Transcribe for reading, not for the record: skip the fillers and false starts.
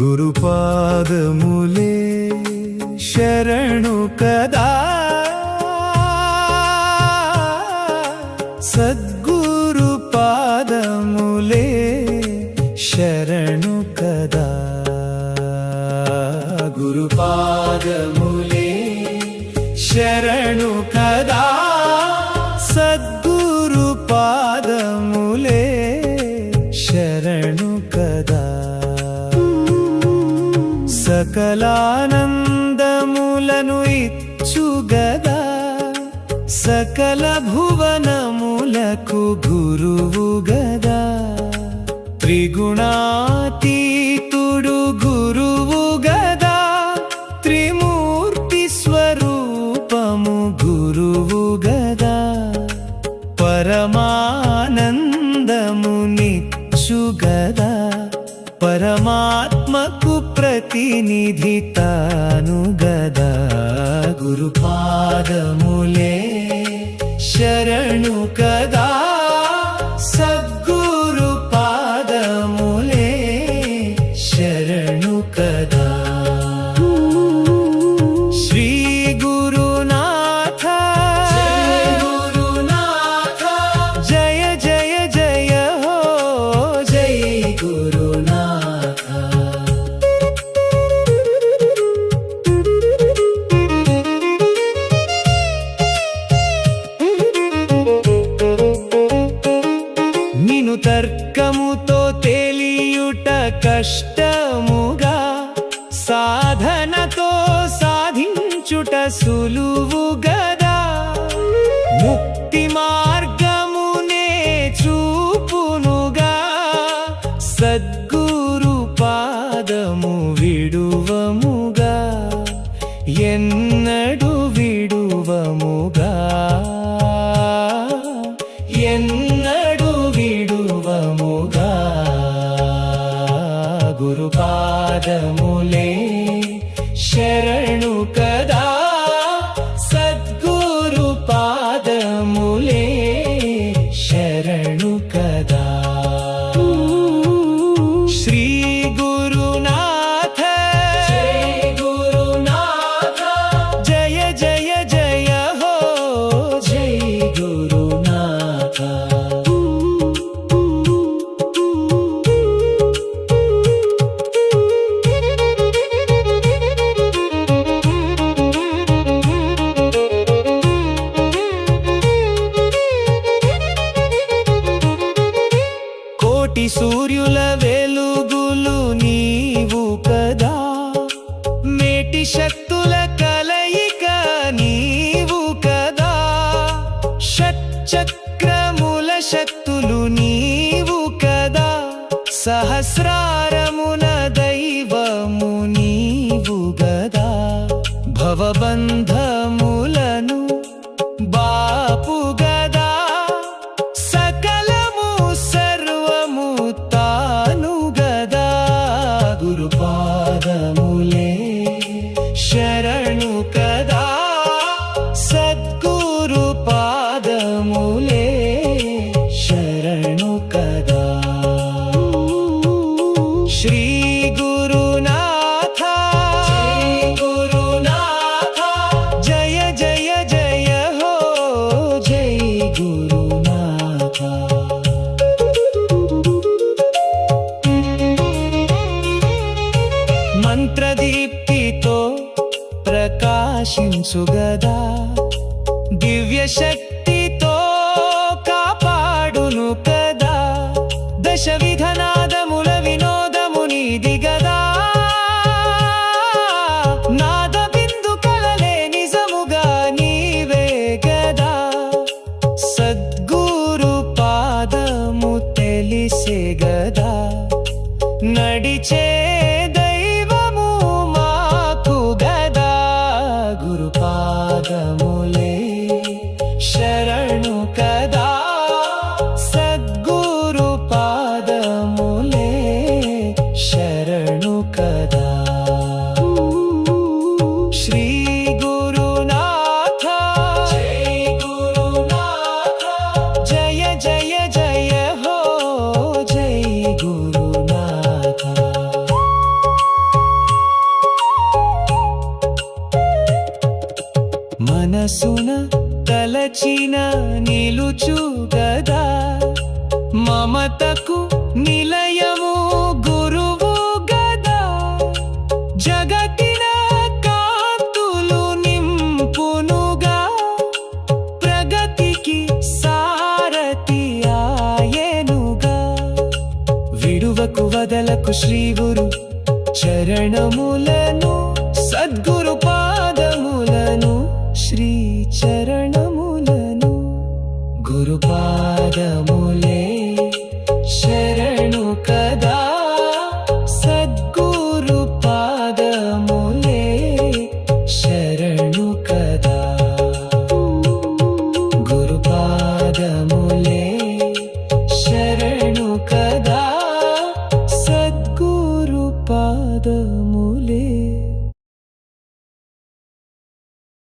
గురుపాదములే శరణు కదా సద్గురు పాదములే శరణు కదా గురుపాదములే శరణు కదా సద్గురు పాదములే శరణు కదా సకలానందములను ఇచ్చుగదా సకల భువనములకు గురువు గదా త్రిగుణాతీతుడు గురువు గదా త్రిమూర్తి స్వరూపము గురువు గదా పరమానందమునిచ్చు గదా పరమాత్మకు ప్రతినిధి తాను గదా గురుపాదములే శరణు కదా సద్గురు పాదములే శరణు కదా శ్రీ గురునాథ జయ జయ జయ హో జయ గురునాథ నిను తర్కముతో తెలియుట కష్టముగా సాధనతో సాధించుట సులువు గదా ముక్తి మార్గమునే చూపునుగా సద్గురు పాదము విడువముగా ఎన్నడు విడువముగా ఎన్నడు విడువముగా గురుపాదములే శరణు కదా సద్గురు పాదములే శరణు కదా శ్రీ గురునాథ జయ జయ జయ హో జయ గురునాథ కోటి సూర్యుల వెలుగులు నీవు కదా మేటి శక్తుల కలయిక నీవు కదా షట్చక్రముల శక్తులు నీవు కదా సహస్రారమున దైవము నీవు గదా భవబంధములను బాపు గదా సకలము సర్వము తాను గదా గురుపాదములే శరణు కదా సద్గురు పాదములే శరణు కదా శ్రీ గురునాథ జయ జయ జయ హో జయ గురునాథ మంత్రదీప్తితో ప్రకాశించుగదా దివ్య శక్తితో కాపాడును కదా దశ విధనాదముల వినోదము నీది గదా నాద బిందు కలలే నిజముగా నీవే గదా సద్గురు పాదము తెలిసే గదా నడిచే దైవము మాకు గదా గురుపాదములే శరణు కదా సద్గురు పాదములే శరణు కదా శ్రీ గురునాథ జయ జయ జయ హో జయ గురునాథ మమతకు నిలయము గురువు గదా జగతిన కాంతులు నింపునుగా ప్రగతికి సారథి ఆయనుగా విడువకు వదలకు శ్రీ గురు చరణములను సద్గురు పాదములను శ్రీ చరణములను గురు పాదములే శరణు కదా సద్గురు పాదములే శరణు కదా గురు పాదములే శరణు కదా సద్గురు పాదము